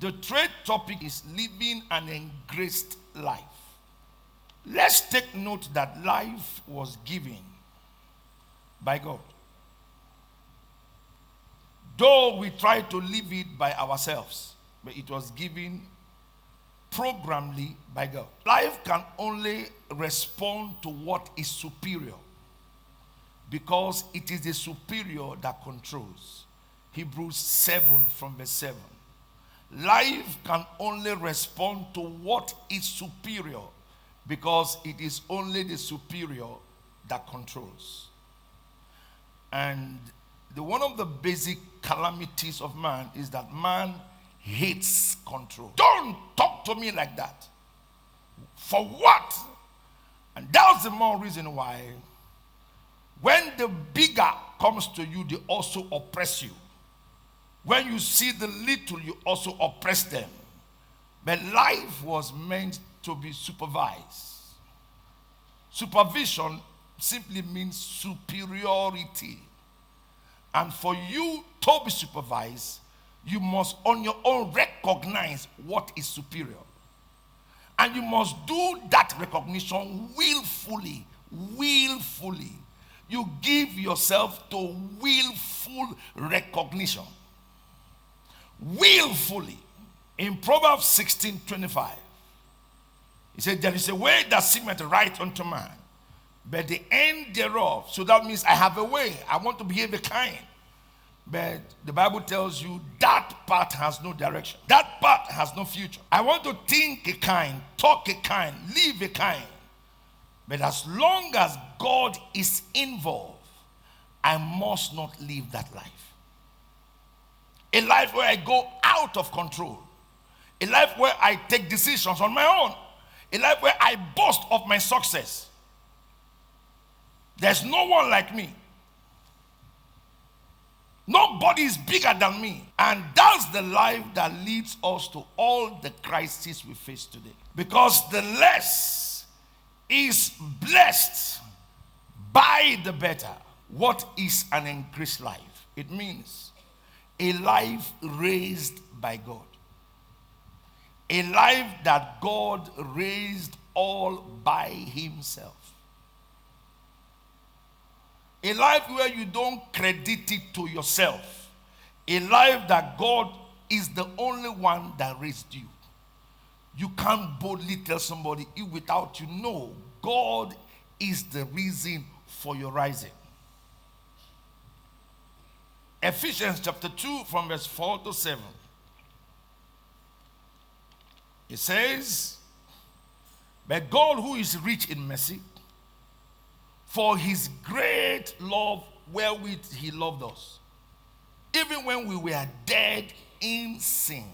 The third topic is living an engraced life. Let's take note that life was given by God. Though we try to live it by ourselves, but it was given programmedly by God. Life can only respond to what is superior because it is the superior that controls. Hebrews 7 from verse 7. Life can only respond to what is superior because it is only the superior that controls. And one of the basic calamities of man is that man hates control. Don't talk to me like that. For what? And that's the more reason why when the bigger comes to you, they also oppress you. When you see the little, you also oppress them. But life was meant to be supervised. Supervision simply means superiority. And for you to be supervised, you must on your own recognize what is superior. And you must do that recognition willfully. Willfully. You give yourself to willful recognition. Willfully. In Proverbs 16:25, he said, there is a way that seemeth right unto man, but the end thereof. So that means I have a way. I want to behave a kind. But the Bible tells you that path has no direction. That path has no future. I want to think a kind, talk a kind, live a kind. But as long as God is involved, I must not live that life. A life where I go out of control. A life where I take decisions on my own. A life where I boast of my success. There's no one like me. Nobody is bigger than me. And that's the life that leads us to all the crises we face today. Because the less is blessed by the better. What is an engraced life? It means a life raised by God. A life that God raised all by himself. A life where you don't credit it to yourself. A life that God is the only one that raised you. You can't boldly tell somebody without you know God is the reason for your rising. Ephesians chapter 2 from verse 4 to 7. It says, but God who is rich in mercy, for his great love wherewith he loved us, even when we were dead in sin,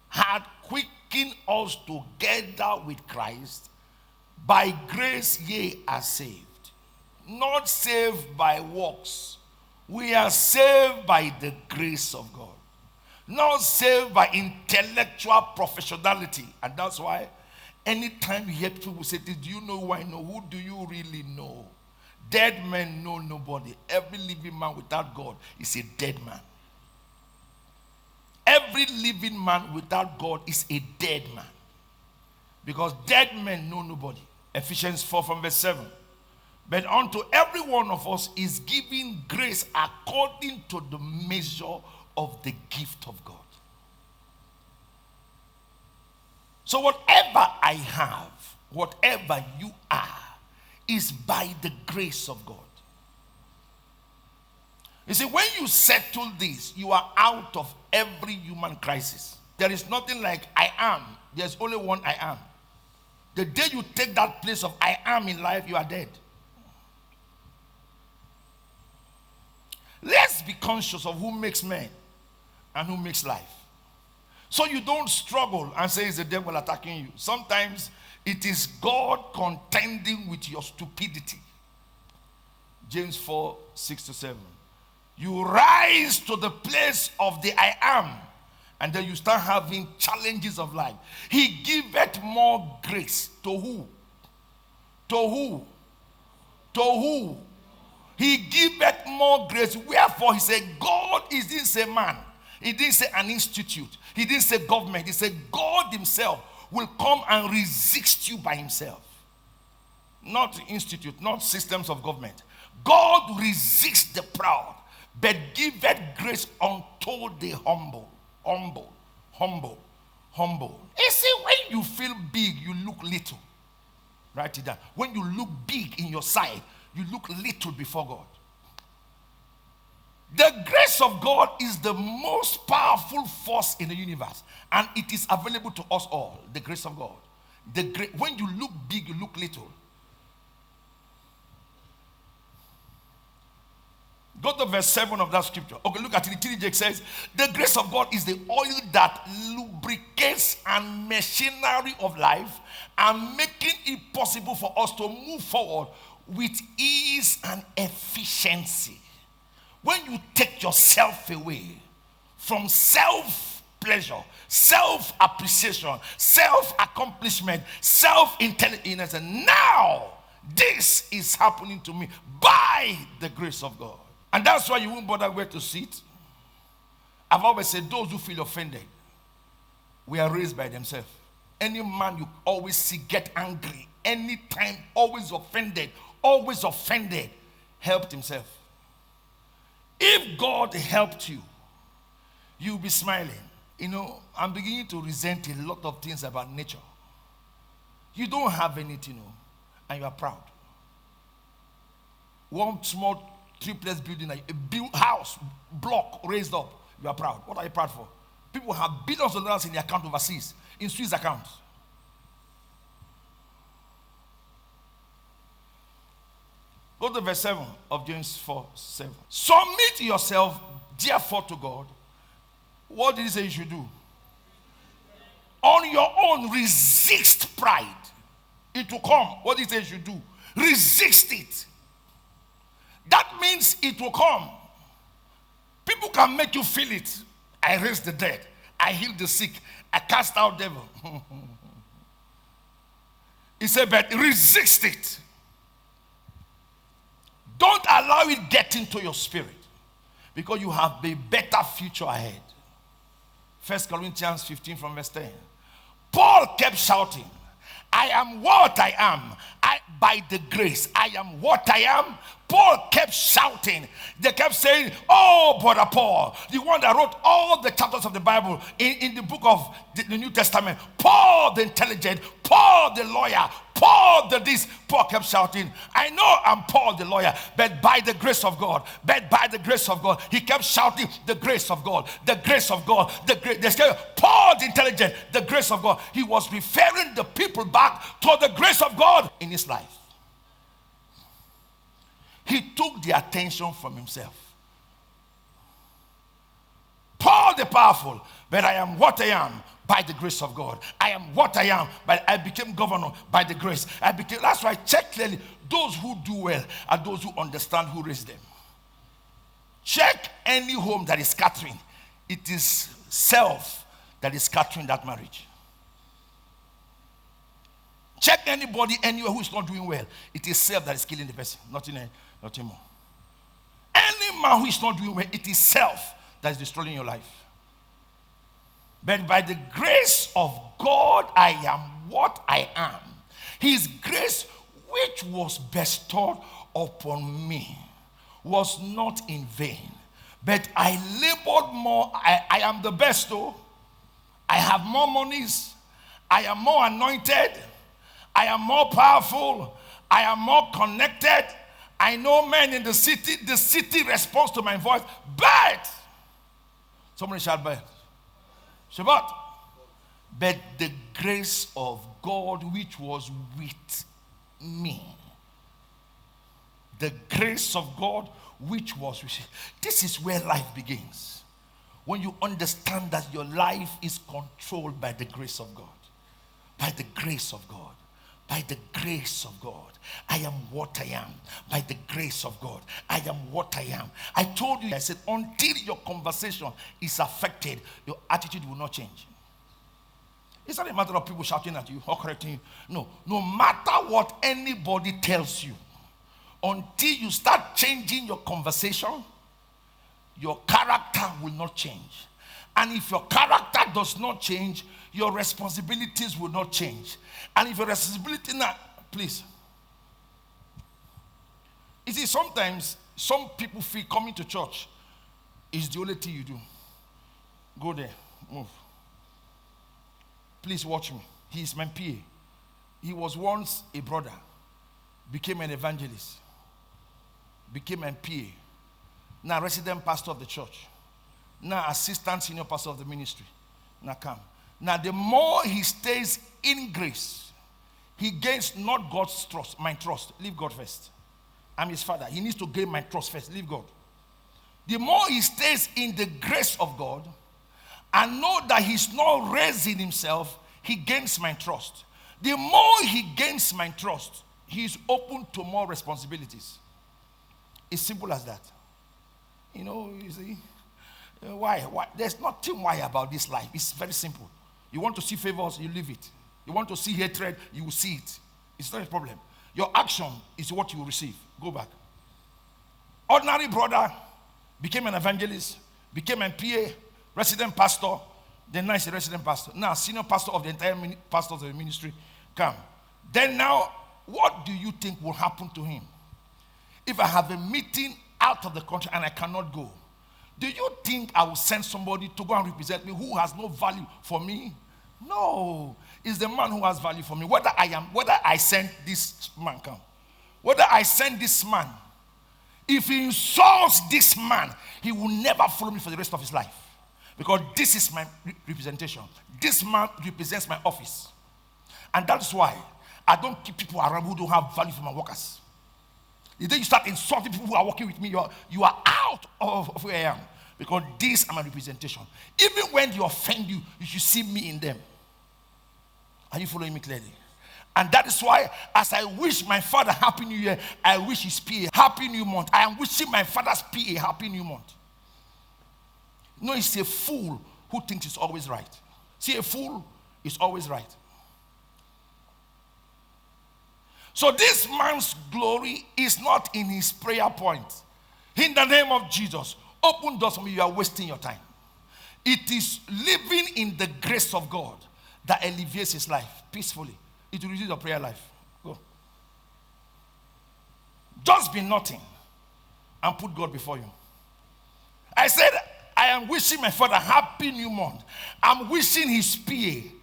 had quickened us together with Christ. By grace ye are saved, not saved by works. We are saved by the grace of God, not saved by intellectual professionality. And that's why anytime you hear people say, do you know who I know? Who do you really know? Dead men know nobody. Every living man without God is a dead man. Every living man without God is a dead man. Because dead men know nobody. Ephesians 4 from verse 7. But unto every one of us is given grace according to the measure of the gift of God. So whatever I have, whatever you are, is by the grace of God. You see, when you settle this, you are out of every human crisis. There is nothing like I am. There's only one I am. The day you take that place of I am in life, you are dead. Let's be conscious of who makes men and who makes life. So you don't struggle and say it's the devil attacking you. Sometimes it is God contending with your stupidity. James 4, 6 to 7. You rise to the place of the I am, and then you start having challenges of life. He giveth more grace to who? To who? To who? He giveth more grace. Wherefore he said, God is this a man He didn't say an institute. He didn't say government. He said God himself will come and resist you by himself. Not institute, not systems of government. God resists the proud, but giveth grace unto the humble. Humble. Humble. Humble. You see, when you feel big, you look little. Write it down. When you look big in your sight, you look little before God. The grace of God is the most powerful force in the universe, and it is available to us all. The grace of God. When you look big, you look little. Go to verse 7 of that scripture. Okay, look at it. The TDJ says, the grace of God is the oil that lubricates and machinery of life and making it possible for us to move forward with ease and efficiency. When you take yourself away from self-pleasure, self-appreciation, self-accomplishment, self-intelligence, and now this is happening to me by the grace of God. And that's why you won't bother where to sit. I've always said those who feel offended were raised by themselves. Any man you always see get angry, anytime, always offended, helped himself. If God helped you, you'll be smiling. You know, I'm beginning to resent a lot of things about nature. You don't have anything, and you are proud. One small triplex building, a house, block raised up, you are proud. What are you proud for? People have billions of dollars in their account overseas, in Swiss accounts. Go to verse 7 of James 4:7. Submit yourself, therefore, to God. What did he say you should do? On your own, resist pride. It will come. What did he say you should do? Resist it. That means it will come. People can make you feel it. I raised the dead. I healed the sick. I cast out devil. He said, but resist it. Don't allow it get into your spirit, because you have a better future ahead. 1 Corinthians 15 from verse 10. Paul kept shouting, I am what I am. By the grace, I am what I am. Paul kept shouting. They kept saying, oh, brother Paul, the one that wrote all the chapters of the Bible in the book of the New Testament. Paul the intelligent, Paul the lawyer, Paul the this. Paul kept shouting, I know I'm Paul the lawyer, but by the grace of God, he kept shouting, the grace of God, the grace of God, the grace. Paul the intelligent, the grace of God. He was referring the people back to the grace of God in his life. He took the attention from himself. Paul the powerful, but I am what I am by the grace of God. I am what I am, but I became governor by the grace. That's why I check clearly. Those who do well are those who understand who raised them. Check any home that is scattering. It is self that is scattering that marriage. Check anybody anywhere who is not doing well. It is self that is killing the person, nothing more. Any man who is not doing well, it is self that is destroying your life. But by the grace of God, I am what I am. His grace, which was bestowed upon me, was not in vain. But I labored more. I am the best, though. I have more monies. I am more anointed. I am more powerful. I am more connected. I know men in the city. The city responds to my voice. But, somebody shout, but. Shabbat. But the grace of God which was with me. The grace of God which was with me. This is where life begins. When you understand that your life is controlled by the grace of God. By the grace of God. By the grace of God. I am what I am. By the grace of God. I am what I am. I told you, I said, until your conversation is affected, your attitude will not change. It's not a matter of people shouting at you or correcting you. No. No matter what anybody tells you, until you start changing your conversation, your character will not change. And if your character does not change, your responsibilities will not change. And if your responsibility now, please. You see, sometimes some people feel coming to church is the only thing you do. Go there, move. Please watch me. He is my PA. He was once a brother, became an evangelist, became a PA, now resident pastor of the church, now assistant senior pastor of the ministry. Now come. Now the more he stays in grace, he gains not God's trust, my trust. Leave God first. I'm his father. He needs to gain my trust first. Leave God. The more he stays in the grace of God and know that he's not raising himself, he gains my trust. The more he gains my trust, he is open to more responsibilities. It's simple as that. You see, why? There's nothing why about this life. It's very simple. You want to see favors, you leave it. You want to see hatred, you will see it. It's not a problem. Your action is what you will receive. Go back. Ordinary brother became an evangelist, became a PA, resident pastor, then now he's a resident pastor. Now senior pastor of the entire pastors of the ministry. Come. Then now, what do you think will happen to him? If I have a meeting out of the country and I cannot go, do you think I will send somebody to go and represent me who has no value for me? No. It's the man who has value for me. Whether I send this man, whether I send this man, if he insults this man, he will never follow me for the rest of his life. Because this is my representation. This man represents my office. And that's why I don't keep people around who don't have value for my workers. The day you start insulting people who are working with me, you are out of where I am. Because these are my representation. Even when they offend you, you should see me in them. Are you following me clearly? And that is why, as I wish my father Happy New Year, I wish his PA Happy New Month. I am wishing my father's PA Happy New Month. No, it's a fool who thinks it's always right. See, a fool is always right. So this man's glory is not in his prayer point. In the name of Jesus, open doors for me. You are wasting your time. It is living in the grace of God that alleviates his life peacefully. It will reduce your prayer life. Go. Just be nothing and put God before you. I said, I am wishing my father Happy New Month. I'm wishing his PA.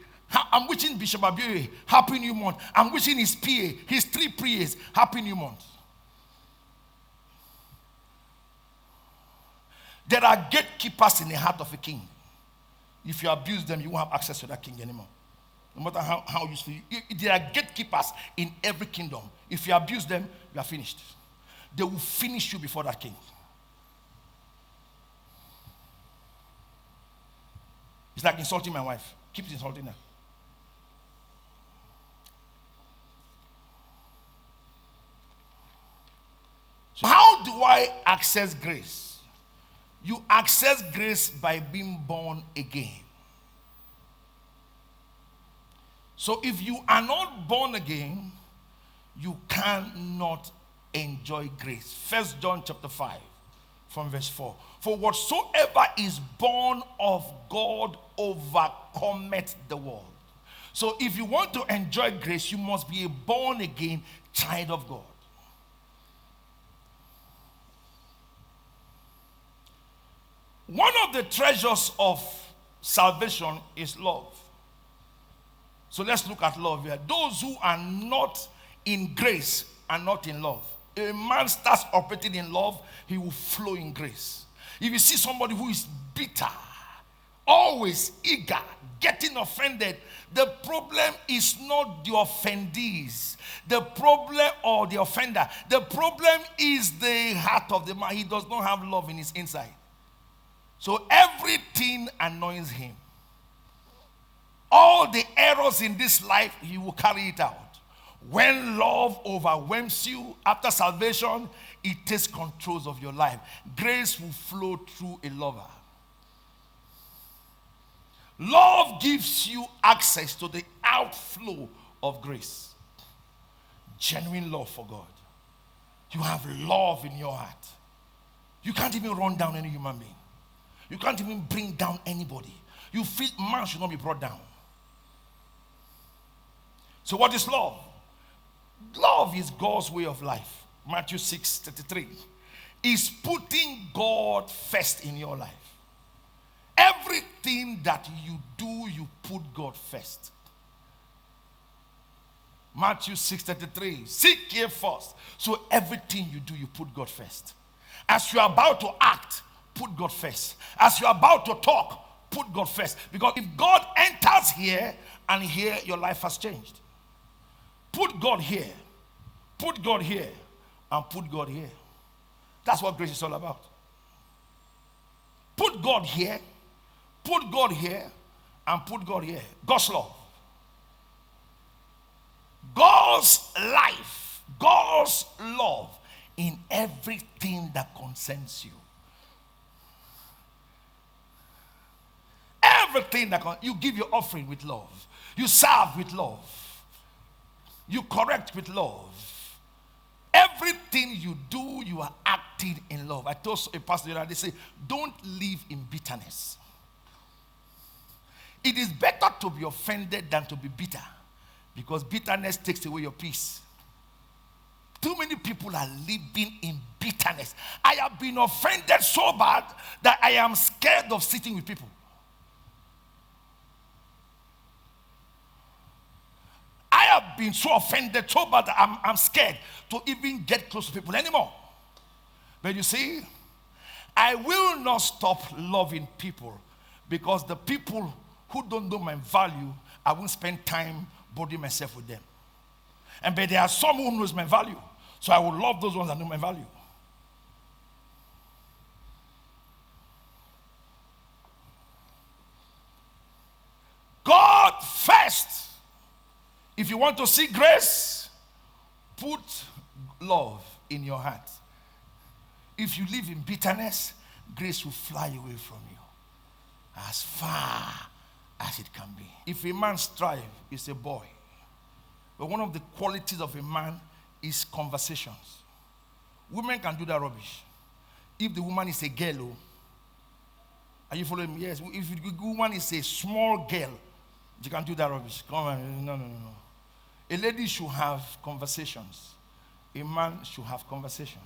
I'm wishing Bishop Abiy Happy New Month. I'm wishing his PA, his 3 PAs, Happy New Month. There are gatekeepers in the heart of a king. If you abuse them, you won't have access to that king anymore. No matter how useful you. There are gatekeepers in every kingdom. If you abuse them, you are finished. They will finish you before that king. It's like insulting my wife. Keep insulting her. So how do I access grace? You access grace by being born again. So if you are not born again, you cannot enjoy grace. 1 John chapter 5 from verse 4. For whatsoever is born of God overcometh the world. So if you want to enjoy grace, you must be a born again child of God. One of the treasures of salvation is love. So let's look at love here. Those who are not in grace are not in love. If a man starts operating in love, he will flow in grace. If you see somebody who is bitter, always eager, getting offended, the problem is not the offendees. The problem or the offender. The problem is the heart of the man. He does not have love in his inside. So everything annoys him. All the errors in this life, he will carry it out. When love overwhelms you after salvation, it takes control of your life. Grace will flow through a lover. Love gives you access to the outflow of grace. Genuine love for God. You have love in your heart. You can't even run down any human being. You can't even bring down anybody. You feel man should not be brought down. So what is love? Love is God's way of life. Matthew 6:33 is putting God first in your life. Everything that you do, you put God first. Matthew 6:33, seek ye first. So everything you do, you put God first. As you are about to act, put God first. As you are about to talk, put God first. Because if God enters here and here, your life has changed. Put God here, put God here, and put God here. That's what grace is all about. Put God here, put God here, and put God here. God's love. God's life, God's love in everything that concerns you. Everything that you give your offering with love. You serve with love. You correct with love. Everything you do, you are acting in love. I told a pastor the other day, say, don't live in bitterness. It is better to be offended than to be bitter, because bitterness takes away your peace. Too many people are living in bitterness. I have been offended so bad that I am scared of sitting with people. I have been so offended so bad that I'm scared to even get close to people anymore. But you see, I will not stop loving people, because the people who don't know my value, I won't spend time bothering myself with them. But there are some who knows my value, so I will love those ones that know my value. God first. If you want to see grace, put love in your heart. If you live in bitterness, grace will fly away from you as far as it can be. If a man strive, is a boy. But one of the qualities of a man is conversations. Women can do that rubbish. If the woman is a girl, are you following me? Yes. If the woman is a small girl, you can do that rubbish. Come on. No. A lady should have conversations. A man should have conversations.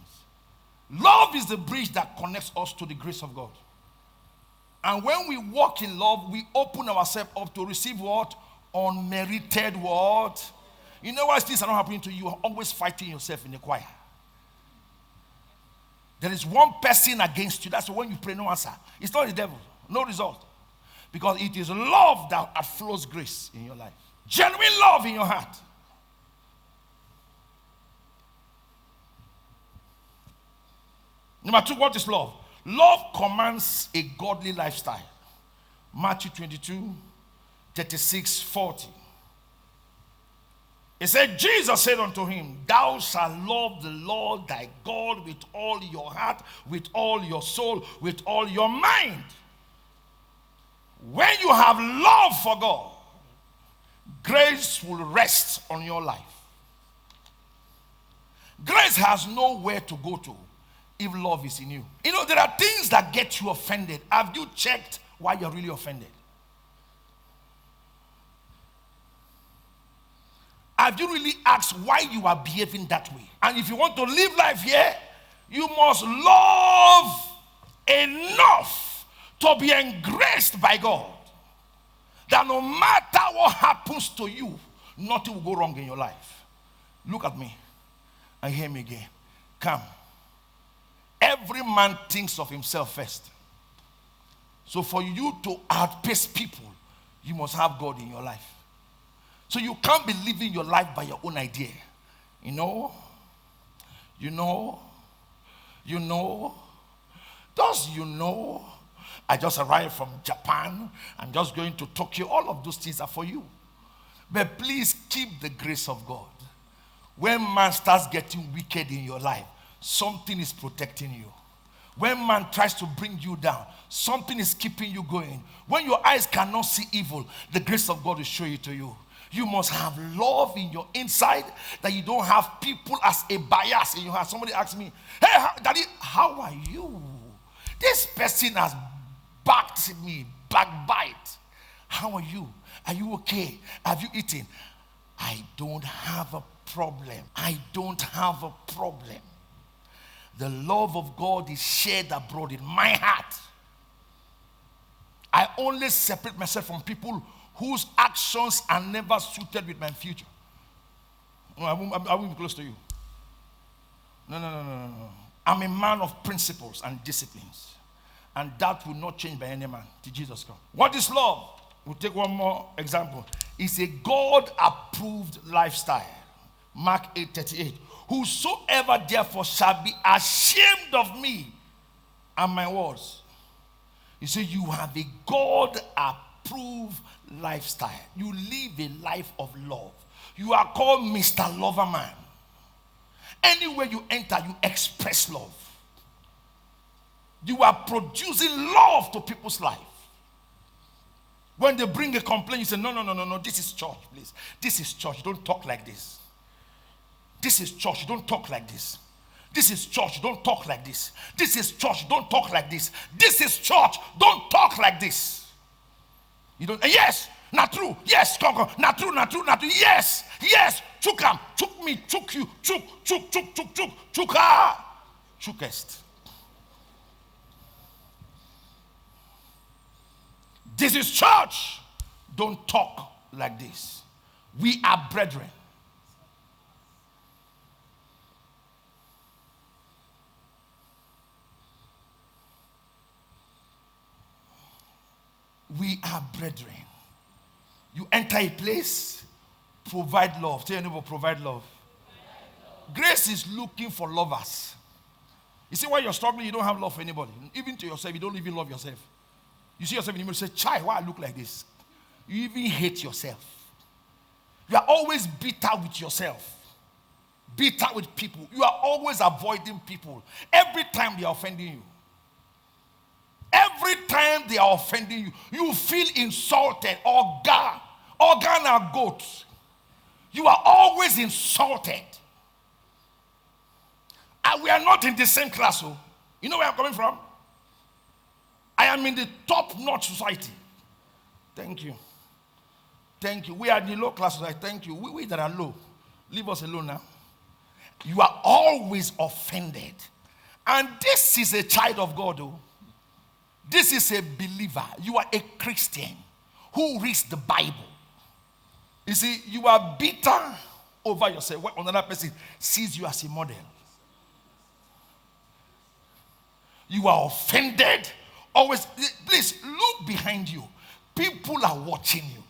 Love is the bridge that connects us to the grace of God. And when we walk in love, we open ourselves up to receive what? Unmerited what? You know why things are not happening to you? You are always fighting yourself in the choir. There is one person against you. That's when you pray, no answer. It's not the devil. No result. Because it is love that flows grace in your life. Genuine love in your heart. Number 2, what is love? Love commands a godly lifestyle. Matthew 22, 36, 40. It said, Jesus said unto him, thou shalt love the Lord thy God with all your heart, with all your soul, with all your mind. When you have love for God, grace will rest on your life. Grace has nowhere to go to if love is in you. You know, there are things that get you offended. Have you checked why you're really offended? Have you really asked why you are behaving that way? And if you want to live life here, you must love enough to be engraced by God, that no matter what happens to you, nothing will go wrong in your life. Look at me and hear me again. Come. Every man thinks of himself first. So for you to outpace people, you must have God in your life. So you can't be living your life by your own idea. I just arrived from Japan. I'm just going to Tokyo. All of those things are for you. But please keep the grace of God. When man starts getting wicked in your life, something is protecting you. When man tries to bring you down, something is keeping you going. When your eyes cannot see evil, the grace of God will show it to you. You must have love in your inside, that you don't have people as a bias in your heart. Somebody asked me, hey, Daddy, how are you? This person has backed me, backbite. How are you? Are you okay? Have you eaten? I don't have a problem. I don't have a problem. The love of God is shared abroad in my heart. I only separate myself from people whose actions are never suited with my future. No, I won't be close to you. No. I'm a man of principles and disciplines. And that will not change by any man till Jesus comes. What is love? We'll take one more example. It's a God-approved lifestyle. Mark 8:38. Whosoever therefore shall be ashamed of me and my words. You see, you have a God-approved lifestyle. You live a life of love. You are called Mr. Loverman. Anywhere you enter, you express love. You are producing love to people's life. When they bring a complaint, you say, no, this is church, please. This is church, don't talk like this. This is church, don't talk like this. This is church, don't talk like this. This is church, don't talk like this. This is church, don't talk like this. You don't, yes, not true. Yes, come, not true. Yes, chook him, chook me, chook you, chook her, chookest. This is church. Don't talk like this. We are brethren. We are brethren. You enter a place, provide love. Tell your neighbor, provide love. Grace is looking for lovers. You see, while you're struggling, you don't have love for anybody. Even to yourself, you don't even love yourself. You see yourself in the mirror and say, Chai, why I look like this? You even hate yourself. You are always bitter with yourself. Bitter with people. You are always avoiding people. Every time they are offending you. Every time they are offending you, you feel insulted. Organ or goat. You are always insulted. And we are not in the same class. So you know where I'm coming from? I am in the top-notch society. Thank you. We are in the low class society. Thank you. We that are low, leave us alone now. You are always offended. And this is a child of God, though. This is a believer. You are a Christian who reads the Bible. You see, you are bitter over yourself when another person sees you as a model. You are offended. Always, please look behind you. People are watching you.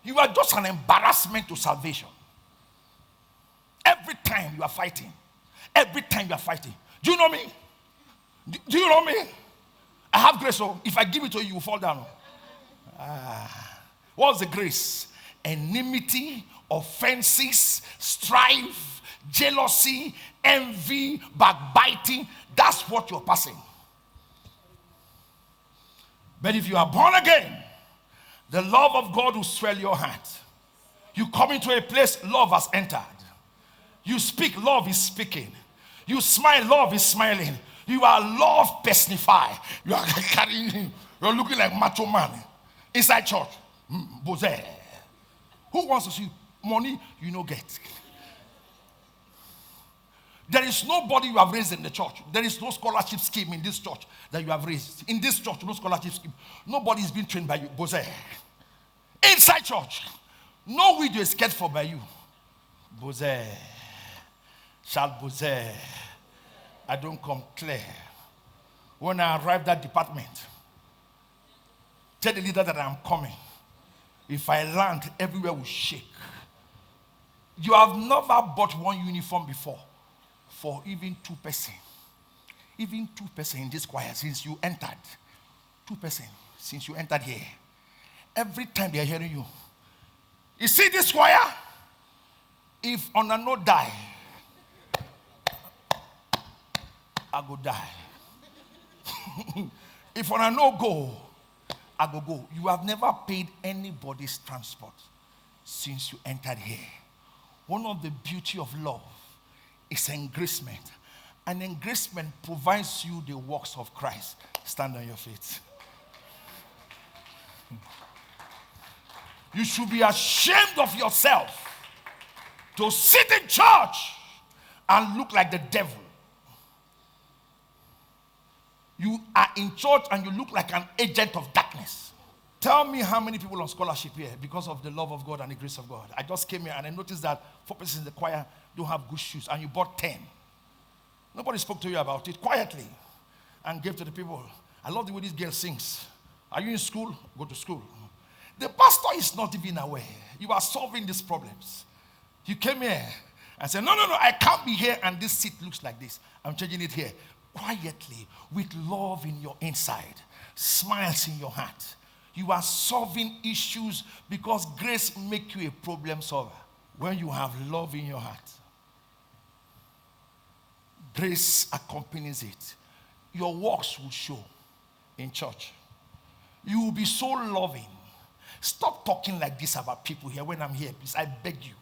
You are just an embarrassment to salvation. Every time you are fighting. Do you know me? Do you know me? I have grace. So if I give it to you, you will fall down. What's the grace? Enmity, offenses, strife, jealousy, envy, backbiting. That's what you're passing. But if you are born again, the love of God will swell your heart. You come into a place, love has entered. You speak, love is speaking. You smile, love is smiling. You are love personified. You are carrying him. You're looking like macho man. Inside church. Bose. Who wants to see money you no get? There is nobody you have raised in the church. There is no scholarship scheme in this church that you have raised. In this church, no scholarship scheme. Nobody is being trained by you. Bose. Inside church. No widow is cared for by you. Bose. Shall Bose. I don't come clear. When I arrived at department, tell the leader that I'm coming. If I land, everywhere will shake. You have never bought one uniform before for even 2 person. Even 2 person in this choir since you entered. 2 person since you entered here. Every time they are hearing you. You see this choir? If on a no die, I go die. If on a no go, I go. You have never paid anybody's transport since you entered here. One of the beauty of love is engracement. An engracement provides you the works of Christ. Stand on your feet. You should be ashamed of yourself to sit in church and look like the devil. You are in church and you look like an agent of darkness. Tell me how many people on scholarship here because of the love of God and the grace of God. I just came here and I noticed that 4 persons in the choir don't have good shoes and you bought 10. Nobody spoke to you about it quietly and gave to the people. I love the way this girl sings. Are you in school? Go to school. The pastor is not even aware. You are solving these problems. You came here and said, no, I can't be here and this seat looks like this. I'm changing it here. Quietly, with love in your inside, smiles in your heart. You are solving issues because grace makes you a problem solver. When you have love in your heart, grace accompanies it. Your works will show in church. You will be so loving. Stop talking like this about people here when I'm here, please. I beg you.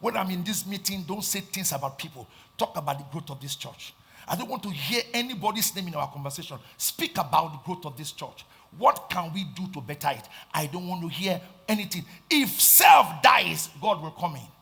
When I'm in this meeting, don't say things about people. Talk about the growth of this church. I don't want to hear anybody's name in our conversation. Speak about the growth of this church. What can we do to better it? I don't want to hear anything. If self dies, God will come in.